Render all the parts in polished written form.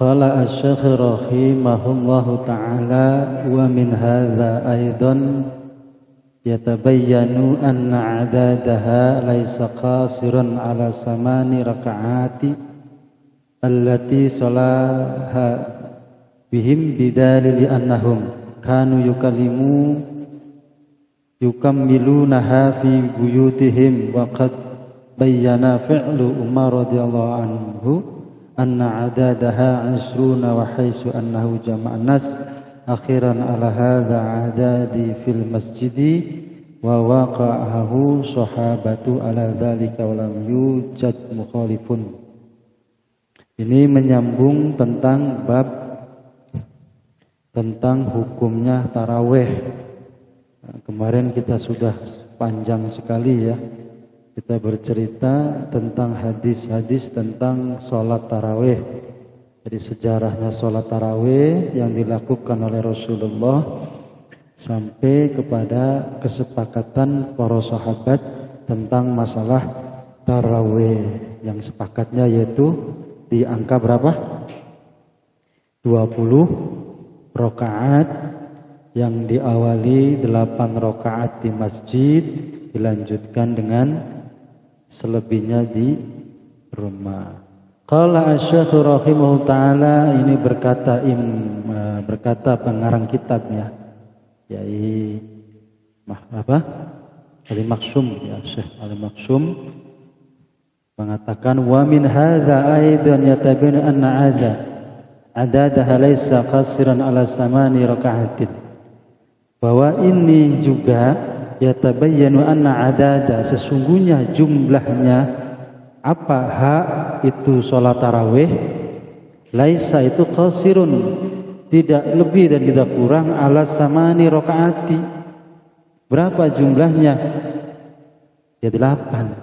Qala asy-syekh rahimahullahu ta'ala wa min hadza aidan yatabayyanu anna 'adadaha laysa qasiran 'ala samani raka'ati allati salaha bihim bidalil annahum kanu yukammilunaha fi buyutihim wa qad bayyana fi'lu Umar radhiyallahu anhu anna 'adadaha 'ashruna wa haitsu annahu jama'an nas akhiran ala hadza 'adadi fil masjidi wa waqa'ahu sahabatu ala dzalika wa lam yujad mukhalifun. Ini menyambung tentang bab tentang hukumnya tarawih. Kemarin kita sudah panjang sekali ya. Kita bercerita tentang hadis-hadis tentang sholat tarawih. Jadi sejarahnya sholat tarawih yang dilakukan oleh Rasulullah sampai kepada kesepakatan para sahabat tentang masalah tarawih. Yang sepakatnya yaitu di angka berapa? 20 rakaat yang diawali 8 rakaat di masjid dilanjutkan dengan selebihnya di rumah. Qala asy-syekh rahimahullahu taala, ini berkata pengarang kitabnya yaitu Al-Maksum ya, Syekh Al-Maksum mengatakan wa min hadza aidan yatabayyanu anna adadaha laysa qasiran ala samani raka'atin, bahwa ini juga yatabayyanu anna adada, sesungguhnya jumlahnya apa itu sholat tarawih, laisa itu qasirun, tidak lebih dan tidak kurang, ala samani rakaati, berapa jumlahnya? Ya 8.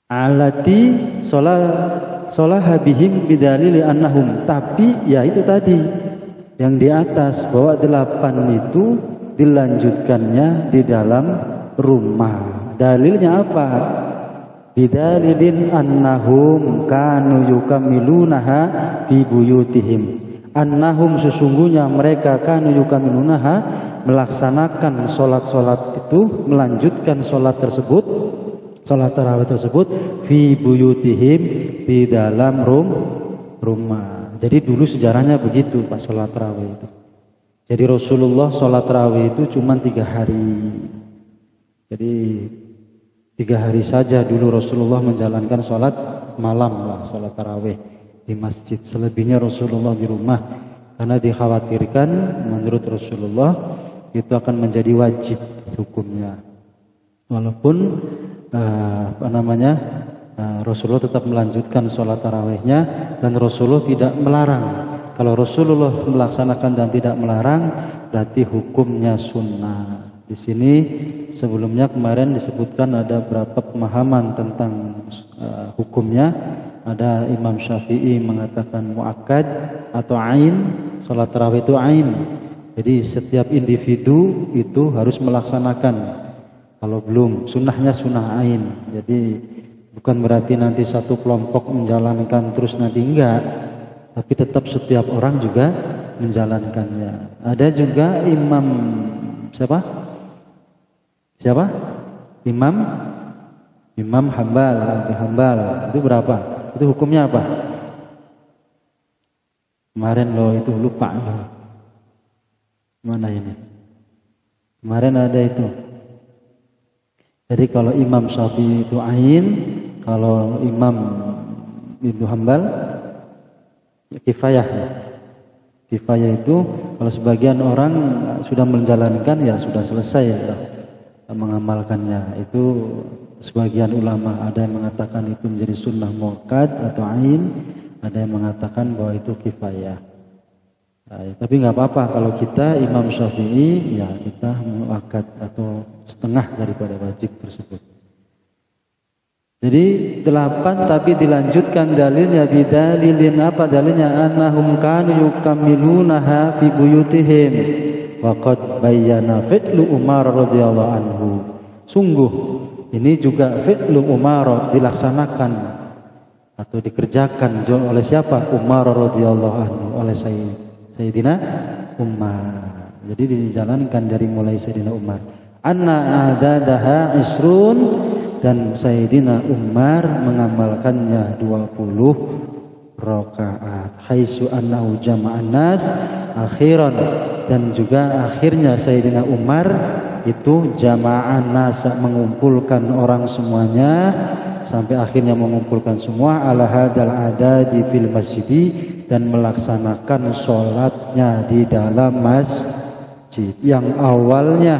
Alati sholaha bihim bidalili annahum, tapi ya itu tadi yang di atas, bahwa 8 itu dilanjutkannya di dalam rumah. Dalilnya apa? Bidalilin annahum kanu yukammilunaha fi buyutihim. Annahum, sesungguhnya mereka kanu yukammilunaha, melaksanakan sholat-sholat itu, melanjutkan sholat tersebut, sholat tarawih tersebut, fi buyutihim, di dalam rumah. Jadi dulu sejarahnya begitu Pak, sholat tarawih itu. Jadi Rasulullah sholat tarawih itu cuma 3 hari. Jadi 3 hari saja dulu Rasulullah menjalankan sholat malam lah, sholat tarawih di masjid. Selebihnya Rasulullah di rumah, karena dikhawatirkan menurut Rasulullah itu akan menjadi wajib hukumnya. Walaupun Rasulullah tetap melanjutkan sholat tarawihnya, dan Rasulullah tidak melarang. Kalau Rasulullah melaksanakan dan tidak melarang, berarti hukumnya sunnah. Di sini sebelumnya kemarin disebutkan ada berapa pemahaman tentang hukumnya. Ada Imam Syafi'i mengatakan muakkad atau ain, sholat tarawih itu ain. Jadi setiap individu itu harus melaksanakan. Kalau belum, sunnahnya sunnah ain. Jadi bukan berarti nanti satu kelompok menjalankan terus nanti enggak. Tapi tetap setiap orang juga menjalankannya. Ada juga Imam siapa? Imam Hambal. Itu berapa? Itu hukumnya apa? Kemarin loh itu lupa loh. Mana ini? Kemarin ada itu. Jadi kalau Imam Syafi'i itu ain, kalau Imam Ibnu Hambal kifayah. Kifayah itu kalau sebagian orang sudah menjalankan ya sudah selesai ya, mengamalkannya. Itu sebagian ulama ada yang mengatakan itu menjadi sunnah muakkad atau ain, ada yang mengatakan bahwa itu kifayah. Tapi nggak apa-apa kalau kita Imam Syafi'i ya kita muakkad atau setengah daripada wajib tersebut. Jadi 8 tapi dilanjutkan dalilnya bidalilin, apa dalilnya? Annahum kanu yukammilunaha fi buyutihim wa qad bayyana fi'lu Umar radhiyallahu anhu. Sungguh ini juga fi'lu Umar dilaksanakan atau dikerjakan oleh siapa? Umar radhiyallahu anhu, oleh Sayyidina Umar. Jadi dijalankan dari mulai Sayyidina Umar. Anna adadaha isrun, dan Sayyidina Umar mengamalkannya 20 rakaat. Haitsu annahu jama'an nas akhiran, dan juga akhirnya Sayyidina Umar itu jama'an nas, mengumpulkan orang semuanya, sampai akhirnya mengumpulkan semua ala hadal adadi fil masjid, dan melaksanakan sholatnya di dalam masjid. Yang awalnya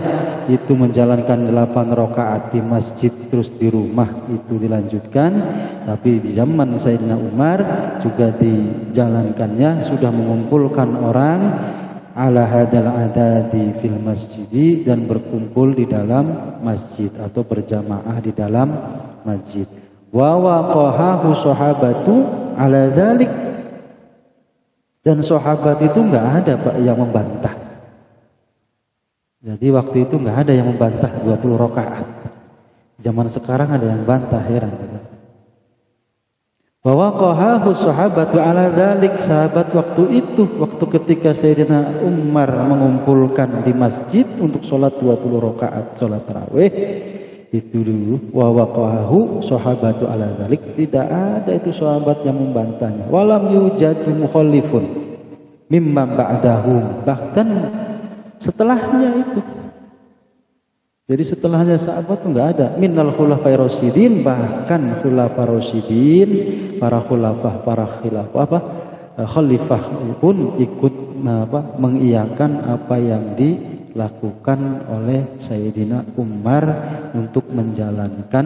itu menjalankan 8 rakaat di masjid, terus di rumah itu dilanjutkan, tapi di zaman Sayyidina Umar juga dijalankannya, sudah mengumpulkan orang ala hadal adadi fil masjid, dan berkumpul di dalam masjid atau berjamaah di dalam masjid. Wa waqahahu sahabatu ala dzalik, dan sahabat itu enggak ada Pak yang membantah. Jadi waktu itu enggak ada yang membantah 20 rakaat. Zaman sekarang ada yang bantah, heran. Wa waqahahu sahabatu ala dzalik, sahabat waktu itu, waktu ketika Sayyidina Umar mengumpulkan di masjid untuk sholat 20 rakaat sholat tarawih, itu dulu wa waqahu sahabatu ala dzalik, tidak ada itu sahabat yang membantahnya. Walam yujad mukhalifun mimma ba'dahum, bahkan setelahnya itu. Jadi setelahnya sahabat itu enggak ada minal khulafai rasyidin, bahkan khulafah rasyidin, para khalifah pun ikut mengiyakan apa yang dilakukan oleh Sayyidina Umar untuk menjalankan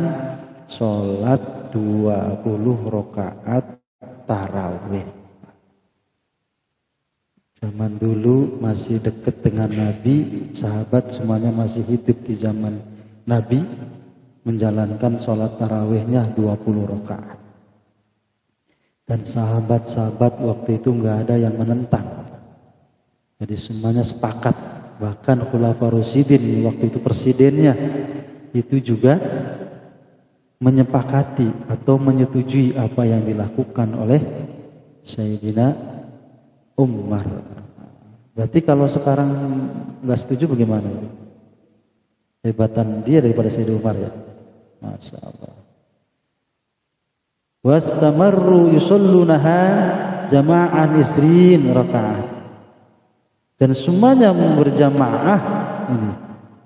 sholat 20 rakaat tarawih. Zaman dulu masih dekat dengan Nabi, sahabat semuanya masih hidup di zaman Nabi, menjalankan sholat tarawihnya 20 rakaat. Dan sahabat-sahabat waktu itu enggak ada yang menentang. Jadi semuanya sepakat. Bahkan Khulafaur Rasyidin waktu itu presidennya itu juga menyepakati atau menyetujui apa yang dilakukan oleh Sayyidina Umar. Berarti kalau sekarang nggak setuju bagaimana? Hebatan dia daripada Sayyidina Umar ya. Masya Allah. Wastamarru yusallunaha jama'an isrin rakaat. Dan semuanya berjamaah ini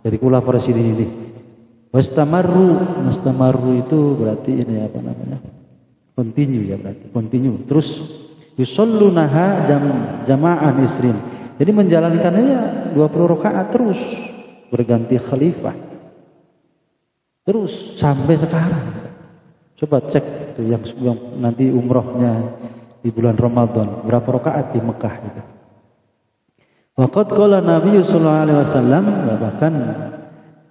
dari Khulafaur Rasyidin ini. Wastamarru itu berarti ini apa namanya? Continue ya, berarti continue. Terus yusallunaha jama'an isrin. Jadi menjalankannya 20 rakaat terus, berganti khalifah. Terus sampai sekarang. Coba cek tuh yang nanti umrohnya di bulan Ramadan, berapa rakaat di Mekah itu. Waqad qala Nabi sallallahu alaihi wasallam, bahkan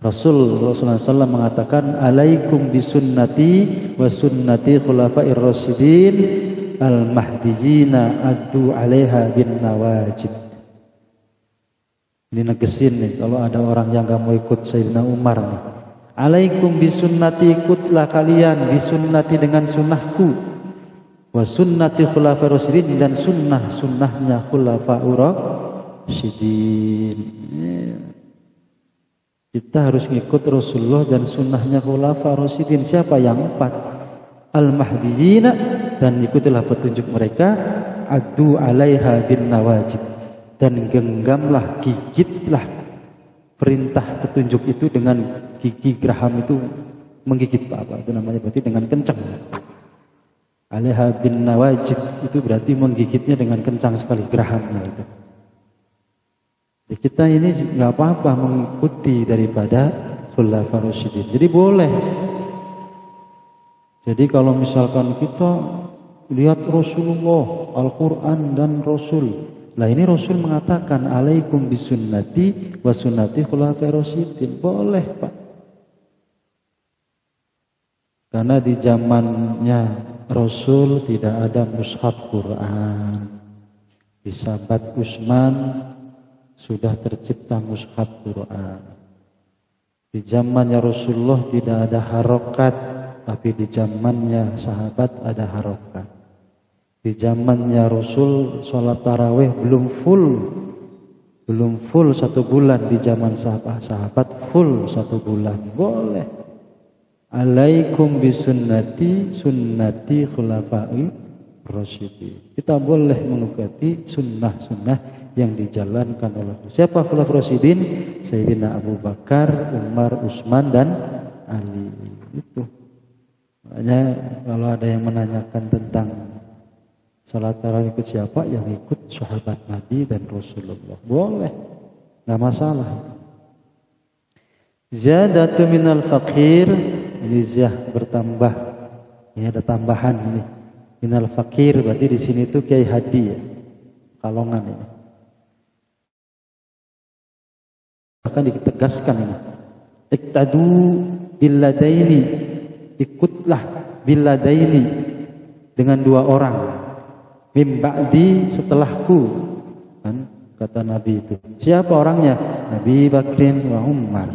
Rasulullah SAW mengatakan, alaikum bisunnati wa sunnati khulafa'ir rasyidin al-mahdiyina addu 'alaiha bin nawajid. Ini negesin nih, kalau ada orang yang enggak mau ikut Sayyidina Umar nih. Alaikum bisunnati, ikutlah kalian bisunnati dengan sunnahku, wa sunnati khulafa'ir rasyidin, dan sunnahnya khulafa'ur rasyidin. Kita harus ngikut Rasulullah dan sunnahnya khulafa'ur rasyidin. Siapa? Yang 4. Al-mahdiyina, dan ikutilah petunjuk mereka. Addu 'alaiha bin nawajid, dan genggamlah, gigitlah perintah petunjuk itu dengan gigi geraham itu, menggigit apa itu namanya, berarti dengan kencang. 'Alaiha bin nawajid itu berarti menggigitnya dengan kencang sekali gerahamnya itu. Jadi kita ini nggak apa-apa mengikuti daripada Khulafaur Rasyidin. Jadi boleh. Jadi kalau misalkan kita lihat Rasulullah, Al-Quran dan Rasul, lah ini Rasul mengatakan alaikum bisunnati wa sunnati Khulafaur Rasyidin, boleh Pak. Karena di zamannya Rasul tidak ada mushaf Quran. Di sahabat Utsman sudah tercipta mushaf Quran. Di zamannya Rasulullah tidak ada harokat tapi di zamannya sahabat ada harokat. Di zamannya Rasul sholat tarawih belum full 1 bulan. Di zaman sahabat full 1 bulan. Boleh. Alaikum bisunnati sunnati khulafai rasyidin. Kita boleh mengikuti sunnah-sunnah yang dijalankan oleh siapa khulafai rasyidin? Sayyidina Abu Bakar, Umar, Utsman dan Ali. Itu. Makanya kalau ada yang menanyakan tentang salat tarawih ikut siapa, yang ikut sahabat Nabi dan Rasulullah. Boleh. Enggak masalah. Ziyadatu minal faqir, ini ziyah bertambah. Ini ada tambahan ini. Minal faqir berarti di sini tuh Kiai Hadi ya. Kalongan ini. Akan ditegaskan ini. Iktadu billadaini, ikutlah billadaini dengan 2 orang. Mim ba'di setelahku, kan kata Nabi itu. Siapa orangnya? Nabi Bakrin wa Umar.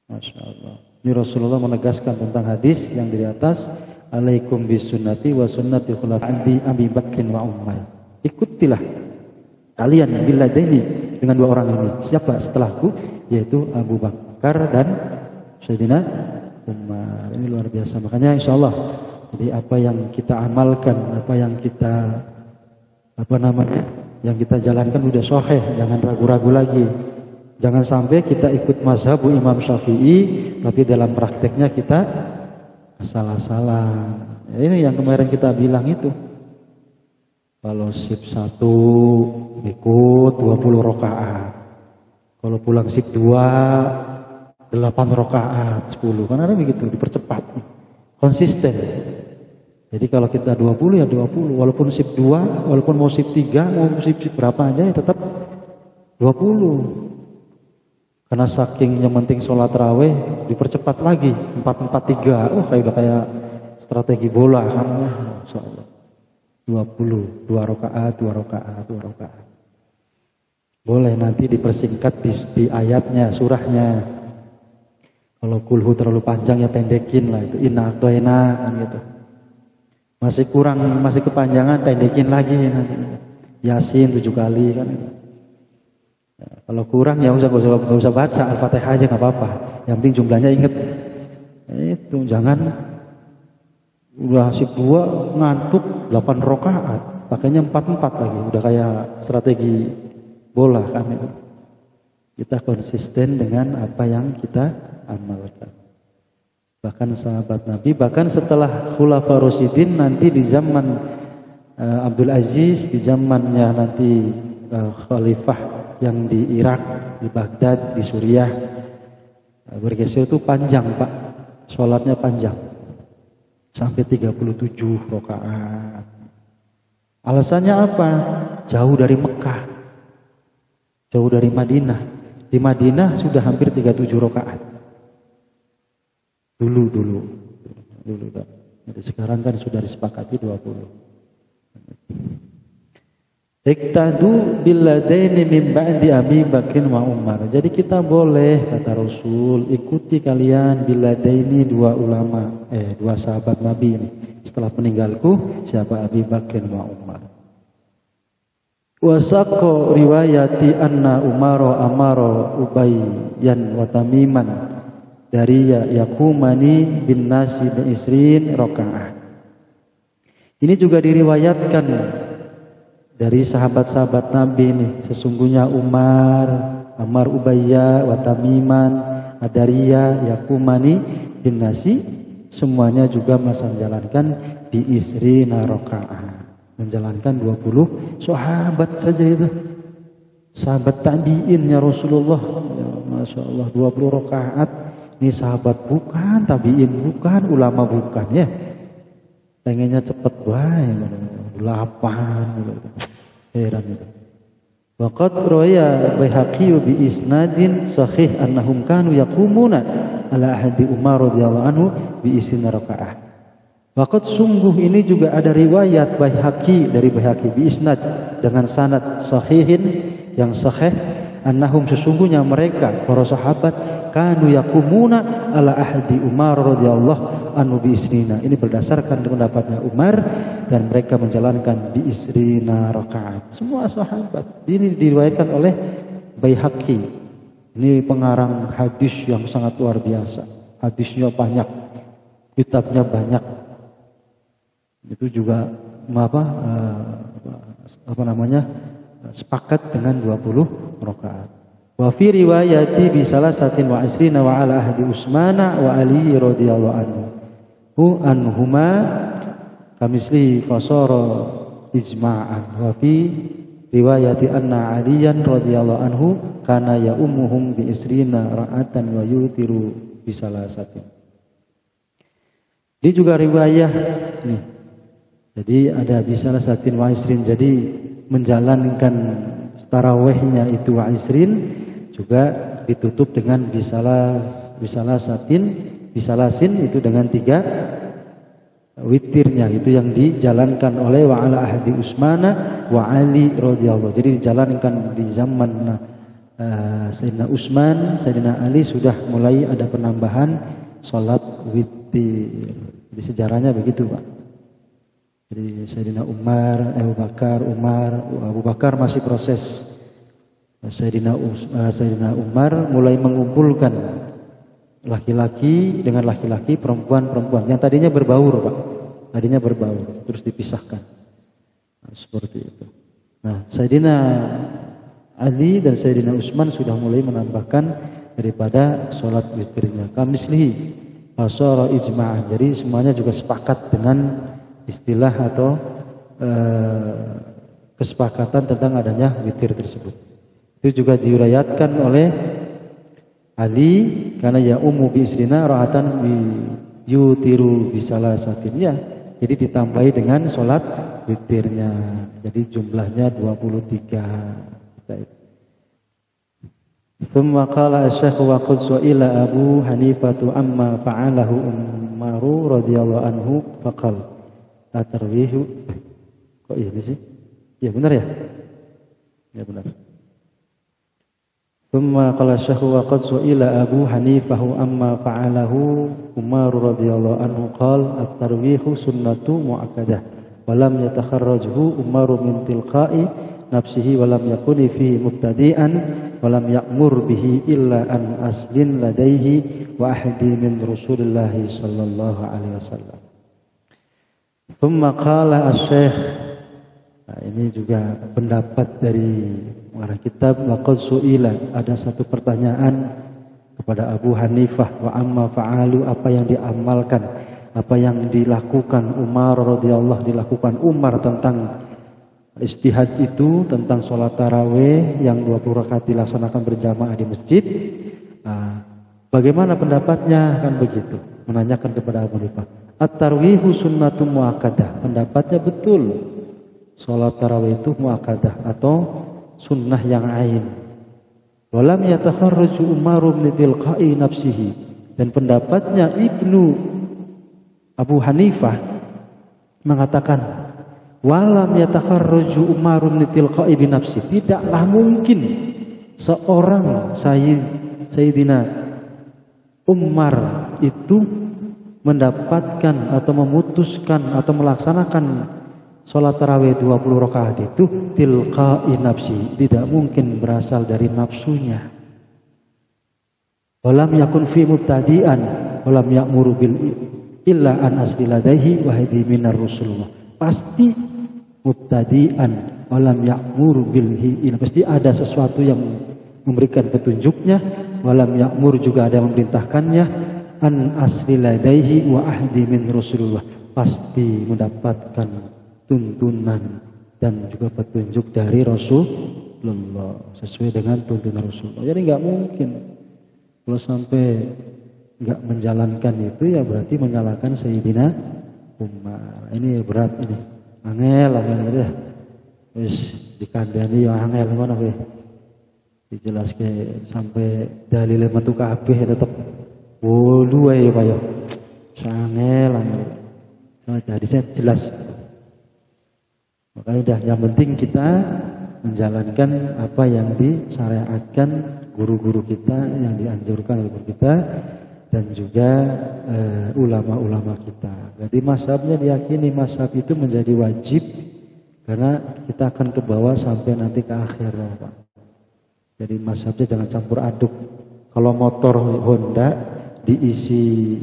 Masya Allah. Ini Rasulullah menegaskan tentang hadis yang di atas. Alaikum bisunnati wa sunnati khulafai Abi Bakrin wa Umar. Ikutilah kalian billadaini dengan 2 orang ini. Siapa setelahku? Yaitu Abu Bakar dan Sayyidina Umar. Ini luar biasa. Makanya insya Allah, jadi apa yang kita amalkan, apa yang kita yang kita jalankan udah sahih, jangan ragu-ragu lagi. Jangan sampai kita ikut mazhab Imam Syafi'i, tapi dalam prakteknya kita salah-salah. Ya, ini yang kemarin kita bilang itu. Kalau sip 1 ikut 20 rakaat. Kalau pulang sip 2 8 rakaat 10. Kan ada begitu, dipercepat. Konsisten. Jadi kalau kita 20 ya 20, walaupun sip 2, walaupun mau sip 3, mau sip berapa aja ya tetap 20. Karena saking yang penting sholat tarawih dipercepat lagi 4-4-3. Oh kayak strategi bola kan. Insyaallah. 20, 2 rakaat. Boleh nanti dipersingkat di ayatnya, surahnya. Kalau kulhu terlalu panjang ya pendekin lah itu. Inna a'tayna kan gitu. Masih kepanjangan pendekin lagi nanti. Yasin 7 kali kan. Ya, kalau kurang ya gak usah baca Al-Fatihah aja nggak apa-apa. Yang penting jumlahnya inget. Itu jangan udah sip 2 ngantuk 8 rakaat, pakainya 4-4 lagi. Udah kayak strategi bola kan itu. Kita konsisten dengan apa yang kita amalkan. Bahkan sahabat Nabi, bahkan setelah Khulafaur Rasyidin nanti di zaman Abdul Aziz, di zamannya nanti khalifah yang di Irak, di Baghdad, di Suriah, bergeser itu panjang Pak, sholatnya panjang sampai 37 rakaat. Alasannya apa? Jauh dari Mekah, jauh dari Madinah. Di Madinah sudah hampir 37 rakaat. Dulu Pak. Jadi sekarang kan sudah disepakati 20. Iktadu billadaini min ba'di Abi Bakrin wa Umar. Jadi kita boleh, kata Rasul, ikuti kalian billadaini 2 ulama, 2 sahabat Nabi ini. Setelah meninggalku, siapa? Abi Bakrin wa Umar. Wasaqo riwayati anna Umaro amaro Ubayyan wa Tamiman dari Yakumani bin Nasi bin Isrin rakaah. Ini juga diriwayatkan dari sahabat-sahabat Nabi ini. Sesungguhnya Umar, Amar Ubayya, Watamiman, Adariya, Yakumani bin Nasi, semuanya juga menjalankan bi isrina rakaah. Menjalankan 20 sahabat saja itu. Sahabat tabi'innya Rasulullah. Ya, Masya Allah 20 rakaat. Ini sahabat bukan, tabi'in bukan, ulama bukan ya. Pengennya cepet baik, 8 gitu. Heran itu. Waqad rawaya Baihaqi bi isnadin sahih annahum kanu yaqumuna ala ahdi Umar radhiyallahu anhu bi isna rakaah. Waqad sungguh ini juga ada riwayat Baihaqi dari Baihaqi bi isnad dengan sanad sahihin yang sahih annahum sesungguhnya mereka para sahabat kanu yaqumuna ala ahdi Umar radhiyallahu anhu bi isrina. Ini berdasarkan pendapatnya Umar, dan mereka menjalankan bi isrina rakaat. Semua sahabat. Ini diriwayatkan oleh Baihaqi. Ini pengarang hadis yang sangat luar biasa. Hadisnya banyak, kitabnya banyak. Itu juga sepakat dengan 20 rakaat. Wa fi riwayati bi salasatin wa asrina wa ala ahdi Utsmana wa Ali radhiyallahu anhuma kamisli fasara ijma'an. Wa fi riwayati anna Aliyan radhiyallahu anhu kana ya ummuhum bi isrina ra'atan wa yutiru bi salasatin. Ini juga riwayah nih. Jadi ada bi salasatin wa isrin, jadi menjalankan tarawihnya itu wa isrin juga ditutup dengan bisalasin itu dengan 3 witirnya, itu yang dijalankan oleh wa ala ahdi Utsmana wa Ali radhiyallahu. Jadi dijalankan di zaman Sayyidina Utsman, Sayyidina Ali sudah mulai ada penambahan salat witir. Jadi sejarahnya begitu, Pak. Jadi Sayyidina Abu Bakar masih proses. Sayyidina Umar mulai mengumpulkan laki-laki dengan laki-laki, perempuan-perempuan yang tadinya berbaur, Pak. Tadinya berbaur, terus dipisahkan. Nah, seperti itu. Nah, Sayyidina Ali dan Sayyidina Utsman sudah mulai menambahkan daripada sholat witirnya. Kamislihi fasara ijma'an. Jadi semuanya juga sepakat dengan istilah atau kesepakatan tentang adanya witir tersebut. Itu juga diurayatkan oleh Ali karena ya ummu bi isrina ra'atan bi yutiru bi salasatin, ya. Jadi ditambahi dengan sholat witirnya. Jadi jumlahnya 23. Thumma qala asy-syekh wa qad su'ila Abu Hanifah amma fa'alahu Umaru radhiyallahu anhu faqala at-tarwihu. Kok ini sih? Ya benar ya? Ya benar. Thumma qala asy-syekh wa qad su'ila Abu Hanifah amma fa'alahu Umar radhiyallahu anhu qala at-tarwihu sunnatu mu'akkadah wa lam yatakharrajhu Umar min tilqa'i nafsihi wa lam yakuni fihi mubtadi'an wa lam ya'mur bihi illa an aslin ladaihi wa ahdi min Rasulillah sallallahu alaihi wasallam. Thumma qala asy-syekh. Nah, ini juga pendapat dari pengarang kitab laqad su'ila. Ada satu pertanyaan kepada Abu Hanifah wa amma fa'alu, apa yang diamalkan, apa yang dilakukan Umar radhiyallahu, dilakukan Umar tentang istihad itu, tentang sholat tarawih yang 20 rakaat dilaksanakan berjamaah di masjid. Nah, bagaimana pendapatnya, kan begitu, menanyakan kepada Abu Hanifah. At-tarwihu sunnatun muakkadah. Pendapatnya betul, sholat tarawih itu muakkadah atau sunnah yang ain. Walam yatakharraju Umaru min tilqa'i nafsihi. Dan pendapatnya Ibnu Abu Hanifah mengatakan walam yatakharraju Umaru min tilqa'i bi nafsi. Tidaklah mungkin seorang Sayyidina Umar itu mendapatkan atau memutuskan atau melaksanakan sholat tarawih 20 rakaat itu tilqa'i nafsi, tidak mungkin berasal dari nafsunya. Walam yakun fi mubtadi'an walam ya'muru bil illa an asli ladaihi wa hadi minar Rasulullah. Pasti mubtadi'an walam ya'muru bil hi, pasti ada sesuatu yang memberikan petunjuknya, walam ya'mur juga ada yang memerintahkannya, an asli ladaihi wa ahdi min Rasulullah, pasti mendapatkan tuntunan dan juga petunjuk dari Rasulullah sesuai dengan tuntunan Rasulullah. Jadi nggak mungkin kalau sampai nggak menjalankan itu, ya berarti menyalahkan Sayyidina Umar. Ini berat, ini angel ya. Wis dikandani ya angel mana we. Dijelaskan sampai dalil metu kabeh tetep wolu ae Pak ya. Angel. Nah, hadisnya jelas. Makanya udah, yang penting kita menjalankan apa yang disyariatkan guru-guru kita, yang dianjurkan oleh guru kita, dan juga ulama-ulama kita. Jadi mazhabnya diyakini, mazhab itu menjadi wajib karena kita akan ke bawah sampai nanti ke akhir, Pak. Jadi mazhabnya jangan campur aduk. Kalau motor Honda diisi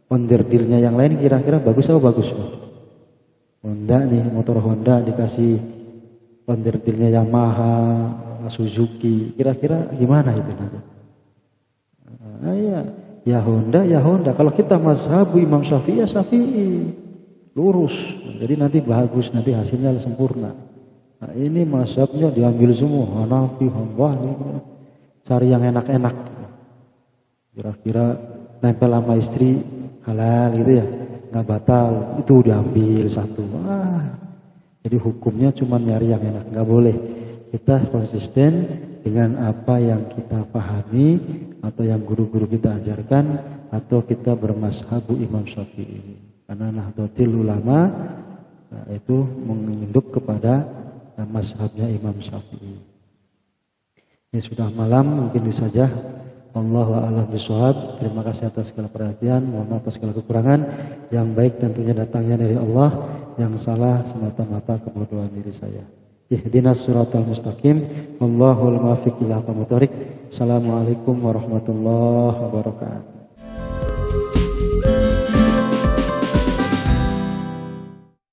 ondir-dirnya yang lain, kira-kira bagus atau bagus, Pak? Honda nih, motor Honda dikasih ondir-dirnya Yamaha, Suzuki, kira-kira gimana itu nanti? Ya Honda. Kalau kita mazhabu Imam Syafi'i, ya Syafi'i, lurus. Jadi nanti bagus, nanti hasilnya sempurna. Nah, ini mazhabnya diambil semua, Hanafi, Hambali, cari yang enak-enak. Kira-kira nempel sama istri halal gitu ya, nggak batal, itu diambil satu. Jadi hukumnya cuma nyari yang enak, nggak boleh. Kita konsisten dengan apa yang kita pahami atau yang guru-guru kita ajarkan, atau kita bermazhabu Imam Syafi'i. Karena Nahdlatul Ulama itu menginduk kepada mazhabnya Imam Syafi'i. Ini sudah malam, mungkin itu saja. Allahu a'lam bishawab. Terima kasih atas segala perhatian, mohon maaf atas segala kekurangan. Yang baik tentunya datangnya dari Allah, yang salah semata-mata kebodohan diri saya. Ihdinas siratal mustaqim. Wallahul muwaffiq ila aqwamit thoriq. Assalamualaikum warahmatullahi wabarakatuh.